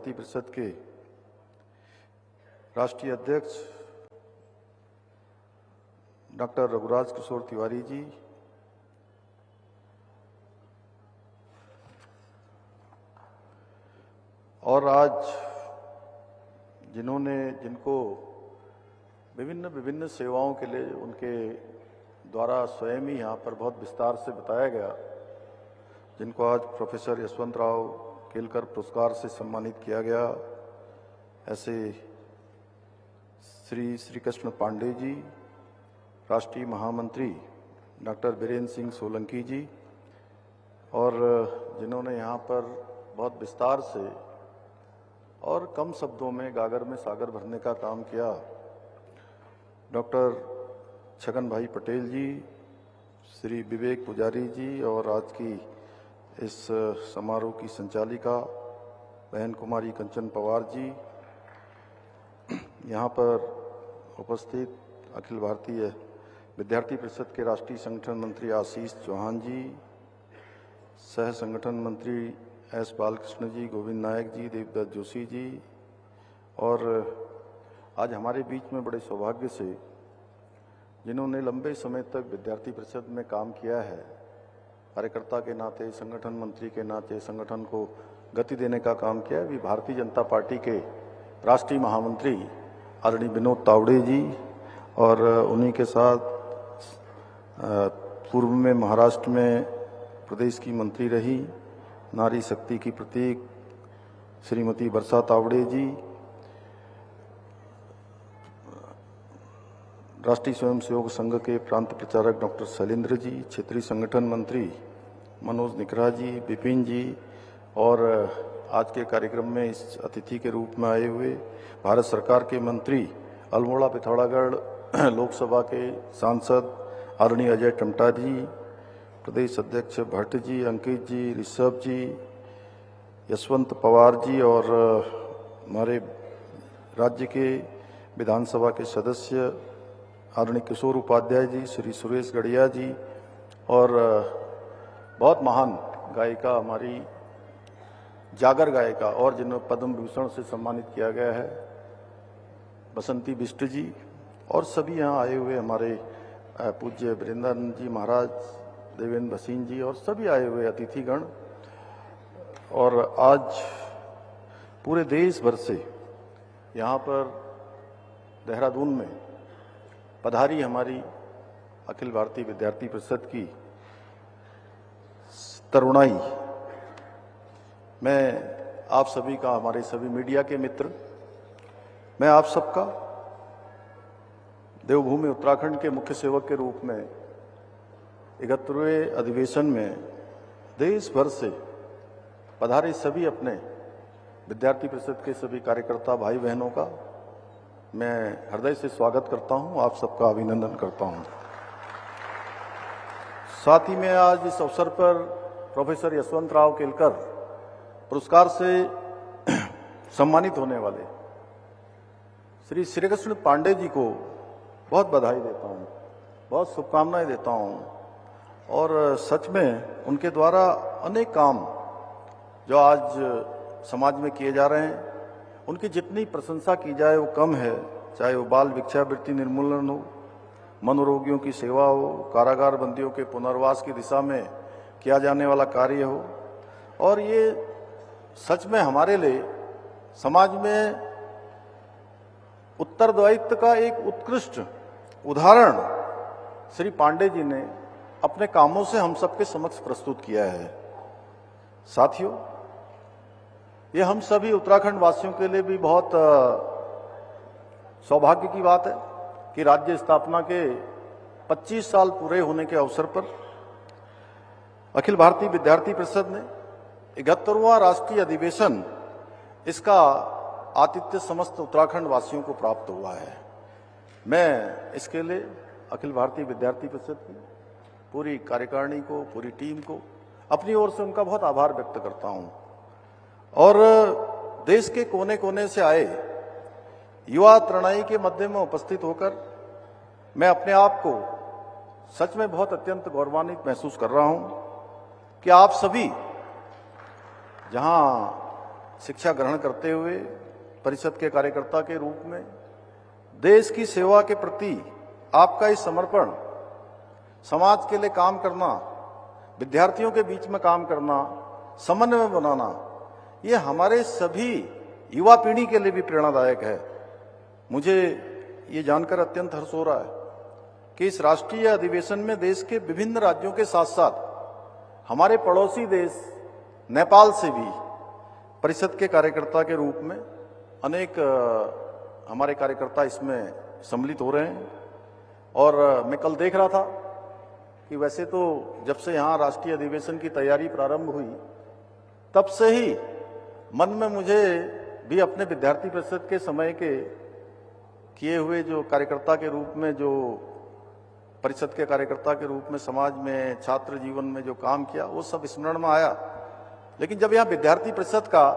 विद्यार्थी परिषद के राष्ट्रीय अध्यक्ष डॉक्टर रघुराज किशोर तिवारी जी, और आज जिनको विभिन्न सेवाओं के लिए उनके द्वारा स्वयं ही यहाँ पर बहुत विस्तार से बताया गया, जिनको आज प्रोफेसर यशवंतराव केलकर पुरस्कार से सम्मानित किया गया, ऐसे श्री कृष्ण पांडे जी, राष्ट्रीय महामंत्री डॉक्टर बीरेन्द्र सिंह सोलंकी जी, और जिन्होंने यहाँ पर बहुत विस्तार से और कम शब्दों में गागर में सागर भरने का काम किया, डॉक्टर छगन भाई पटेल जी, श्री विवेक पुजारी जी, और आज की इस समारोह की संचालिका बहन कुमारी कंचन पवार जी, यहाँ पर उपस्थित अखिल भारतीय विद्यार्थी परिषद के राष्ट्रीय संगठन मंत्री आशीष चौहान जी, सह संगठन मंत्री एस बालकृष्ण जी, गोविंद नायक जी, देवदत्त जोशी जी, और आज हमारे बीच में बड़े सौभाग्य से जिन्होंने लंबे समय तक विद्यार्थी परिषद में काम किया है, कार्यकर्ता के नाते, संगठन मंत्री के नाते संगठन को गति देने का काम किया है, भी भारतीय जनता पार्टी के राष्ट्रीय महामंत्री आदरणीय विनोद तावड़े जी, और उन्हीं के साथ पूर्व में महाराष्ट्र में प्रदेश की मंत्री रही, नारी शक्ति की प्रतीक श्रीमती वर्षा तावड़े जी, राष्ट्रीय स्वयंसेवक संघ के प्रांत प्रचारक डॉक्टर शैलेंद्र जी, क्षेत्रीय संगठन मंत्री मनोज निकरा जी, विपिन जी, और आज के कार्यक्रम में इस अतिथि के रूप में आए हुए भारत सरकार के मंत्री अल्मोड़ा पिथौरागढ़ लोकसभा के सांसद आदरणीय अजय टमटा जी, प्रदेश अध्यक्ष भट्ट जी, अंकित जी, ऋषभ जी, यशवंत पवार जी, और हमारे राज्य के विधानसभा के सदस्य आदरणीय किशोर उपाध्याय जी, श्री सुरेश गढ़िया जी, और बहुत महान गायिका हमारी जागर गायिका और जिन्हें पद्म विभूषण से सम्मानित किया गया है बसंती बिष्ट जी, और सभी यहाँ आए हुए हमारे पूज्य वृंदानंद जी महाराज, देवेंद्र भसीन जी, और सभी आए हुए अतिथिगण। और आज पूरे देश भर से यहाँ पर देहरादून में पधारी हमारी अखिल भारतीय विद्यार्थी परिषद की तरुणाई, मैं आप सभी का, हमारे सभी मीडिया के मित्र, मैं आप सबका देवभूमि उत्तराखंड के मुख्य सेवक के रूप में 71वें अधिवेशन में देश भर से पधारे सभी अपने विद्यार्थी परिषद के सभी कार्यकर्ता भाई बहनों का मैं हृदय से स्वागत करता हूं, आप सबका अभिनंदन करता हूं। साथ ही मैं आज इस अवसर पर प्रोफेसर यशवंतराव केलकर पुरस्कार से सम्मानित होने वाले श्री कृष्ण पांडे जी को बहुत बधाई देता हूं, बहुत शुभकामनाएं देता हूं, और सच में उनके द्वारा अनेक काम जो आज समाज में किए जा रहे हैं, उनकी जितनी प्रशंसा की जाए वो कम है, चाहे वो बाल भिक्षावृत्ति निर्मूलन हो, मनोरोगियों की सेवा हो, कारागार बंदियों के पुनर्वास की दिशा में किया जाने वाला कार्य हो, और ये सच में हमारे लिए समाज में उत्तरदायित्व का एक उत्कृष्ट उदाहरण श्री पांडे जी ने अपने कामों से हम सबके समक्ष प्रस्तुत किया है। साथियों, ये हम सभी उत्तराखंड वासियों के लिए भी बहुत सौभाग्य की बात है कि राज्य स्थापना के 25 साल पूरे होने के अवसर पर अखिल भारतीय विद्यार्थी परिषद ने 71वां राष्ट्रीय अधिवेशन, इसका आतिथ्य समस्त उत्तराखंड वासियों को प्राप्त हुआ है। मैं इसके लिए अखिल भारतीय विद्यार्थी परिषद की पूरी कार्यकारिणी को, पूरी टीम को अपनी ओर से उनका बहुत आभार व्यक्त करता हूं, और देश के कोने कोने से आए युवा तरुणाई के मध्य में उपस्थित होकर मैं अपने आप को सच में बहुत अत्यंत गौरवान्वित महसूस कर रहा हूं कि आप सभी जहां शिक्षा ग्रहण करते हुए परिषद के कार्यकर्ता के रूप में देश की सेवा के प्रति आपका इस समर्पण, समाज के लिए काम करना, विद्यार्थियों के बीच में काम करना, समन्वय बनाना, ये हमारे सभी युवा पीढ़ी के लिए भी प्रेरणादायक है। मुझे ये जानकर अत्यंत हर्ष हो रहा है कि इस राष्ट्रीय अधिवेशन में देश के विभिन्न राज्यों के साथ साथ हमारे पड़ोसी देश नेपाल से भी परिषद के कार्यकर्ता के रूप में अनेक हमारे कार्यकर्ता इसमें सम्मिलित हो रहे हैं। और मैं कल देख रहा था कि वैसे तो जब से यहाँ राष्ट्रीय अधिवेशन की तैयारी प्रारंभ हुई तब से ही मन में मुझे भी अपने विद्यार्थी परिषद के समय के किए हुए जो कार्यकर्ता के रूप में, जो परिषद के कार्यकर्ता के रूप में समाज में, छात्र जीवन में जो काम किया, वो सब स्मरण में आया। लेकिन जब यहाँ विद्यार्थी परिषद का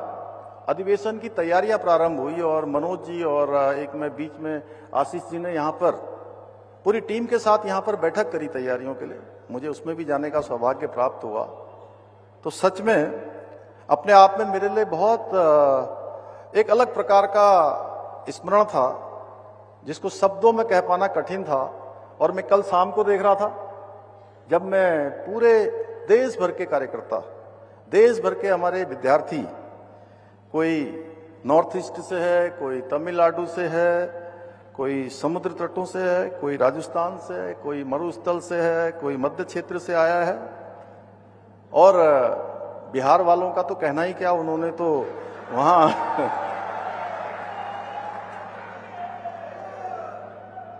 अधिवेशन की तैयारियां प्रारंभ हुई और मनोज जी और एक मैं बीच में आशीष जी ने यहाँ पर पूरी टीम के साथ यहाँ पर बैठक करी तैयारियों के लिए, मुझे उसमें भी जाने का सौभाग्य प्राप्त हुआ। तो सच में अपने आप में मेरे लिए बहुत एक अलग प्रकार का स्मरण था जिसको शब्दों में कह पाना कठिन था। और मैं कल शाम को देख रहा था जब मैं पूरे देश भर के कार्यकर्ता, देश भर के हमारे विद्यार्थी, कोई नॉर्थ ईस्ट से है, कोई तमिलनाडु से है, कोई समुद्र तटों से है, कोई राजस्थान से है, कोई मरुस्थल से है, कोई मध्य क्षेत्र से आया है। और बिहार वालों का तो कहना ही क्या, उन्होंने तो वहां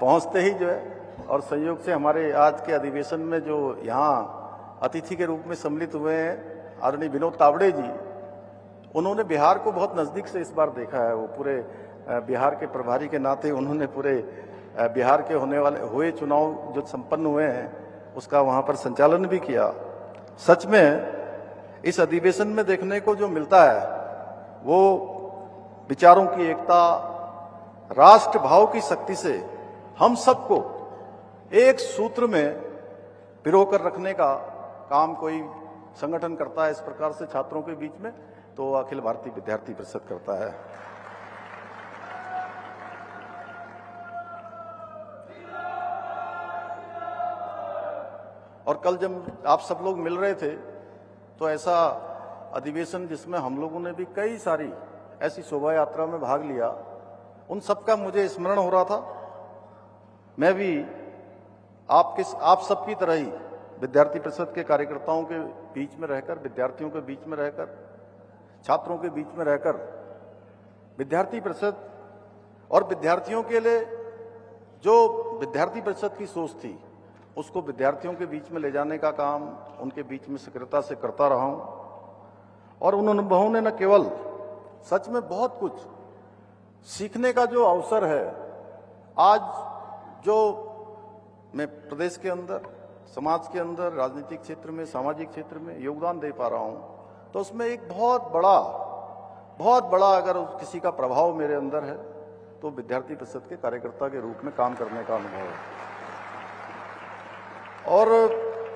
पहुंचते ही जो है, और संयोग से हमारे आज के अधिवेशन में जो यहाँ अतिथि के रूप में सम्मिलित हुए हैं आदरणीय विनोद तावड़े जी, उन्होंने बिहार को बहुत नजदीक से इस बार देखा है। वो पूरे बिहार के प्रभारी के नाते उन्होंने पूरे बिहार के हुए चुनाव जो संपन्न हुए हैं उसका वहाँ पर संचालन भी किया। सच में इस अधिवेशन में देखने को जो मिलता है वो विचारों की एकता, राष्ट्र भाव की शक्ति से हम सबको एक सूत्र में पिरोकर रखने का काम कोई संगठन करता है इस प्रकार से छात्रों के बीच में, तो अखिल भारतीय विद्यार्थी परिषद करता है। और कल जब आप सब लोग मिल रहे थे तो ऐसा अधिवेशन जिसमें हम लोगों ने भी कई सारी ऐसी शोभा यात्रा में भाग लिया, उन सबका मुझे स्मरण हो रहा था। मैं भी आप सबकी तरह ही विद्यार्थी परिषद के कार्यकर्ताओं के बीच में रहकर, विद्यार्थियों के बीच में रहकर, छात्रों के बीच में रहकर विद्यार्थी परिषद और विद्यार्थियों के लिए जो विद्यार्थी परिषद की सोच थी उसको विद्यार्थियों के बीच में ले जाने का काम उनके बीच में सक्रियता से करता रहा हूं। और उन अनुभवों ने न केवल सच में बहुत कुछ सीखने का जो अवसर है, आज जो मैं प्रदेश के अंदर, समाज के अंदर, राजनीतिक क्षेत्र में, सामाजिक क्षेत्र में योगदान दे पा रहा हूं, तो उसमें एक बहुत बड़ा अगर किसी का प्रभाव मेरे अंदर है तो विद्यार्थी परिषद के कार्यकर्ता के रूप में काम करने का अनुभव है। और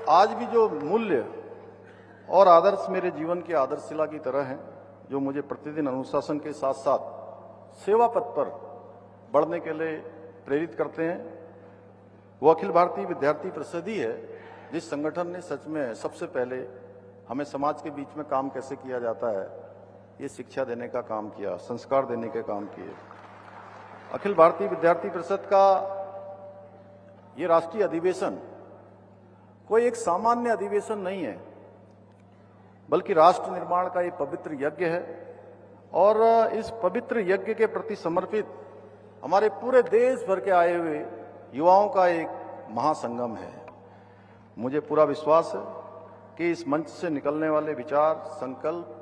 आज भी जो मूल्य और आदर्श मेरे जीवन के आदर्शशिला की तरह हैं, जो मुझे प्रतिदिन अनुशासन के साथ साथ सेवा पथ पर बढ़ने के लिए प्रेरित करते हैं, वो अखिल भारतीय विद्यार्थी परिषद ही है जिस संगठन ने सच में सबसे पहले हमें समाज के बीच में काम कैसे किया जाता है ये शिक्षा देने का काम किया, संस्कार देने के काम किए। अखिल भारतीय विद्यार्थी परिषद का ये राष्ट्रीय अधिवेशन कोई एक सामान्य अधिवेशन नहीं है, बल्कि राष्ट्र निर्माण का एक पवित्र यज्ञ है। और इस पवित्र यज्ञ के प्रति समर्पित हमारे पूरे देश भर के आए हुए युवाओं का एक महासंगम है। मुझे पूरा विश्वास है कि इस मंच से निकलने वाले विचार, संकल्प